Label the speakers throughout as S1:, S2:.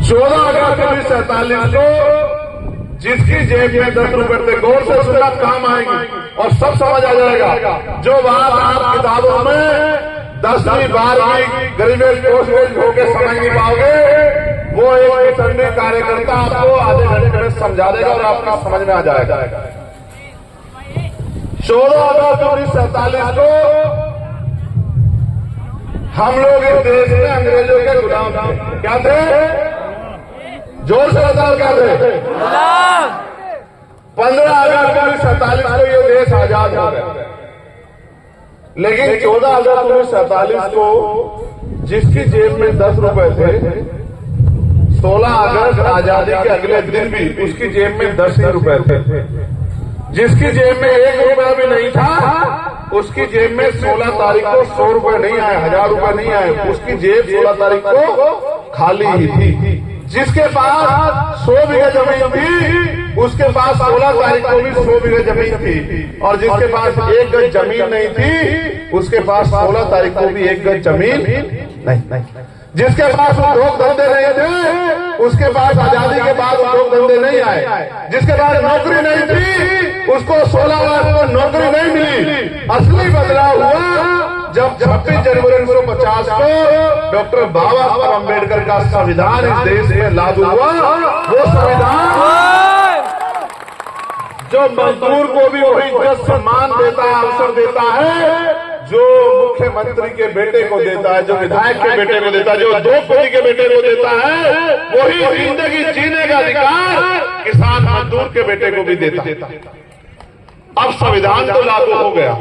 S1: 14/1947 को जिसकी जेब में 10 रुपए थे, गौर से सुनना, काम आएंगे और सब समझ आ जाएगा। जो बात आप किताबों में 10वीं 12वीं ग्रेजुएट पोस्ट होकर समझ नहीं पाओगे, वो एक संडे कार्यकर्ता आपको आधे घंटे में समझा देगा और आपका समझ में आ जाएगा। 14/1947 को हम लोग इस देश में अंग्रेजों के गुलाम थे। क्या थे? जोर से बताओ, क्या थे? 15/1947 को ये देश आजाद हो गया। लेकिन 14/1947 को जिसकी जेब में 10 रुपए थे, 16 अगस्त आजादी के अगले दिन भी उसकी जेब में 10 ही रुपए थे। जिसकी जेब में 1 रुपया भी नहीं था, उसकी जेब में 16 तारीख को 100 रुपए नहीं आए, 1000 रुपए नहीं आए, उसकी जेब 16 तारीख को खाली ही थी। जिसके पास 100 बीघा जमीन थी, उसके पास 16 तारीख को भी 100 बीघा जमीन थी, और जिसके पास 1 गज जमीन नहीं थी, उसके पास 16 तारीख को भी 1 गज जमीन नहीं। जिसके पास उद्योग धंधे नहीं थे, उसके पास आजादी के बाद उद्योग धंधे नहीं आए। जिसके पास नौकरी नहीं थी, उसको 16 वर्ष को नौकरी नहीं मिली। असली बदलाव हुआ जब 26 जनवरी 1950 को डॉक्टर बाबा साहब अम्बेडकर का संविधान इस देश में लागू हुआ। वो संविधान जो मजदूर को भी वही इज्जत सम्मान देता है, अवसर देता है जो मुख्यमंत्री के बेटे को देता है, जो विधायक के बेटे को देता है, जो उद्योगपति के बेटे को देता है, वही जिंदगी जीने का अधिकार किसान मजदूर के बेटे को भी देता है। अब संविधान तो लागू हो गया,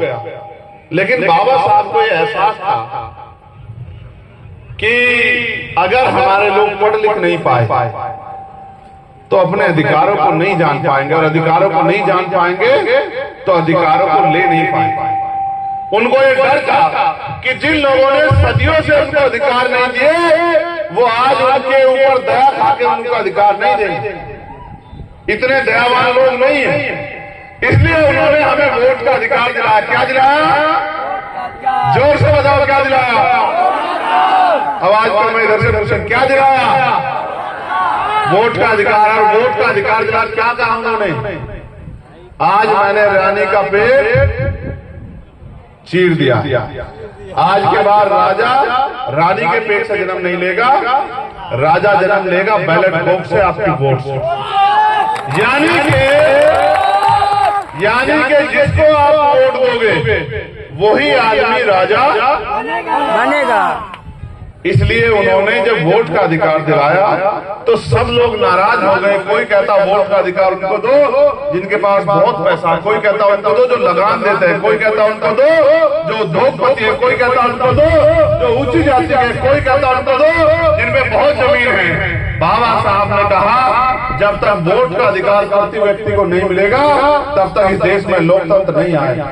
S1: लेकिन बाबा साहब को यह एहसास था कि अगर हमारे लोग पढ़ लिख नहीं पाए तो अपने अधिकारों को नहीं जान पाएंगे, और अधिकारों को नहीं जान पाएंगे तो अधिकारों को ले नहीं पाएंगे। उनको ये डर था कि जिन लोगों ने सदियों से उनको अधिकार नहीं दिए, वो आज उनके ऊपर दया खाके उनको अधिकार नहीं देंगे। इतने दयावान लोग नहीं है, इसलिए उन्होंने हमें वोट का अधिकार दिलाया। क्या दिलाया? जोर से बताओ, क्या दिलाया? आवाज पर मैं इधर से पूछूं, क्या दिलाया? वोट का अधिकार। और वोट का अधिकार दिला क्या कहा उन्होंने? आज मैंने रानी का पेट चीर दिया, आज के बाद राजा रानी के पेट से जन्म नहीं लेगा, राजा जन्म लेगा बैलेट बॉक्स से, आपकी वोट से। यानी कि जिसको आप वोट दोगे वही आदमी राजा बनेगा। इसलिए उन्होंने जब वोट का अधिकार दिलाया तो सब लोग नाराज हो गए। कोई कहता वोट का अधिकार उनको दो जिनके पास बहुत पैसा है, कोई कहता उनको दो जो लगान देते हैं, कोई कहता उनको दो जो उद्योगपति है, कोई कहता उनको दो जो ऊंची जाति है, कोई कहता उनको दो जिनमें बहुत जमीन है। बाबा साहब ने कहा जब तक वोट का अधिकार प्रति व्यक्ति को नहीं मिलेगा तब तक इस देश में लोकतंत्र नहीं आएगा।